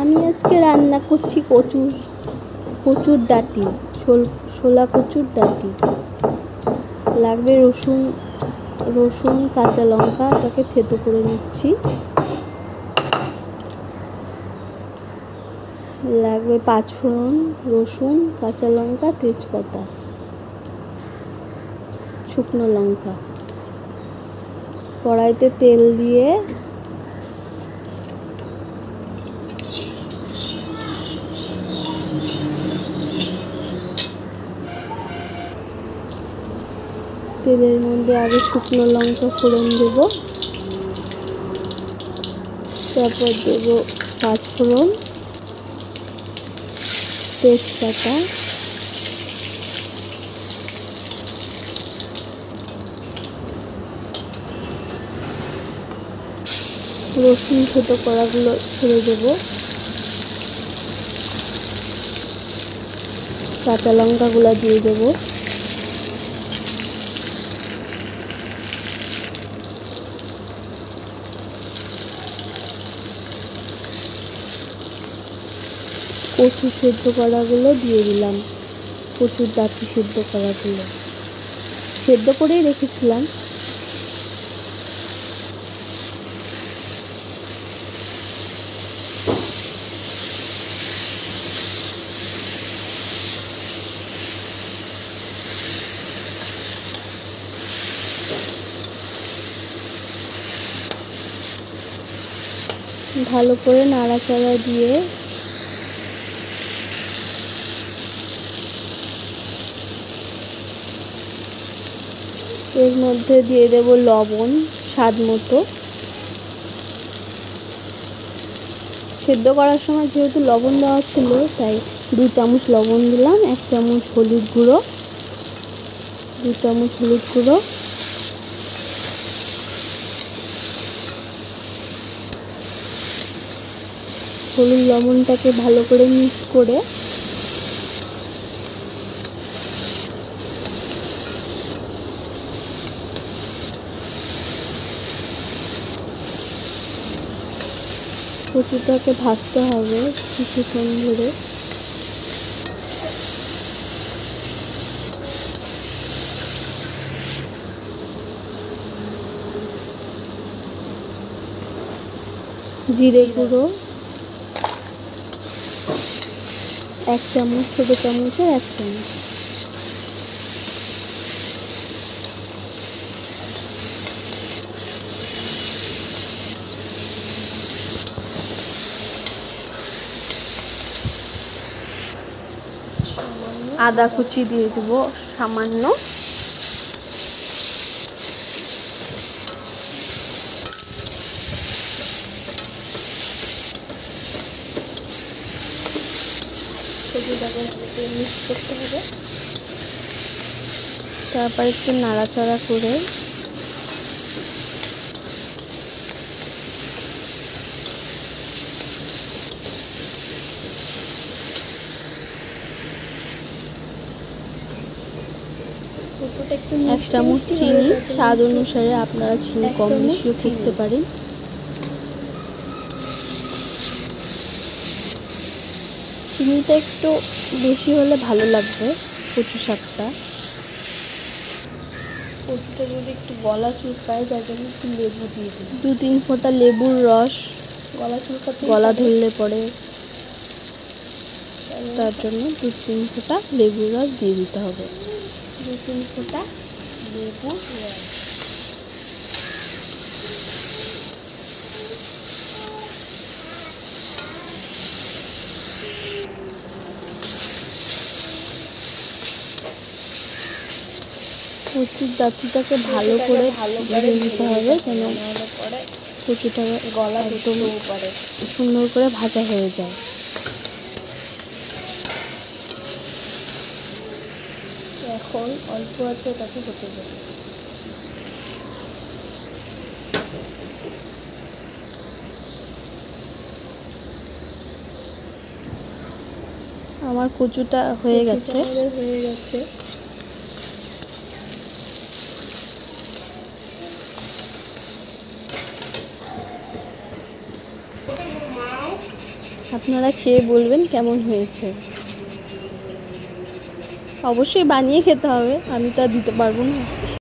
আমি আজকে রান্না করছি কচুর ডাঁটি, শোলা কচুর ডাঁটি। লাগবে রসুন কাঁচা লঙ্কা, এটাকে থেতো করে নিচ্ছি। লাগবে পাঁচফোড়ন, রসুন কাঁচা লঙ্কা তেজপাতা শুকনো লঙ্কা। কড়াইতে তেল দিয়ে তেলের মধ্যে আগে শুকনো লঙ্কা ফোড়ন দেব, তারপর দেব পাঁচফোড়ন তেজপাতা, রসুন থেতো করাগুলো ছেড়ে দেব, কাঁচা লঙ্কাগুলো দিয়ে দেব, কচু সেদ্ধ করাগুলো দিয়ে দিলাম। কচুর ডাঁটি সেদ্ধ করাগুলো সেদ্ধ করেই রেখেছিলাম। ভালো করে নাড়াচাড়া দিয়ে এর মধ্যে দিয়ে দেব লবণ স্বাদ মতো। সেদ্ধ করার সময় যেহেতু লবণ দেওয়া ছিল, তাই 2 চামচ লবণ দিলাম, 1 চামচ হলুদ গুঁড়ো, 2 চামচ হলুদ গুঁড়ো, হলুদ লবণটাকে ভালো করে মিক্স করে কচুটাকে ভাজতে হবে কিছুক্ষণ ধরে। জিরে গুঁড়ো 1 চামচ, ছোট চামচের 1 চামচ, আদা কুচি দিয়ে দেব সামান্য, কচুটাকে মিক্স করতে হবে। তারপর একটু নাড়াচাড়া করে এক চামচ চিনি, স্বাদ অনুসারে আপনারা চিনি কম বেশিও করতে পারেন। চিনিটা একটু বেশি হলে ভালো লাগবে কচু শাকটা। কচুটা যদি একটু গলা চুলকায়, যার জন্য একটু লেবু দিয়ে দিই, 2-3 ফোঁটা লেবুর রস। গলা ধরলে পরে তার জন্য 2-3 ফোঁটা লেবুর রস দিয়ে দিতে হবে। 2-3 ফোঁটা লেবুর রস। কচুর ডাঁটিটাকে ভালো করে ভেজে নিতে হবে, যেন কচুটা গলা একদম সুন্দর করে ভাজা হয়ে যায়। এখন অল্প আছে তাকে হতে দেবে। আমার কচুটা হয়ে গেছে। আপনারা খেয়ে বলবেন কেমন হয়েছে। অবশ্যই বানিয়ে খেতে হবে, আমি তো আর দিতে পারবো না।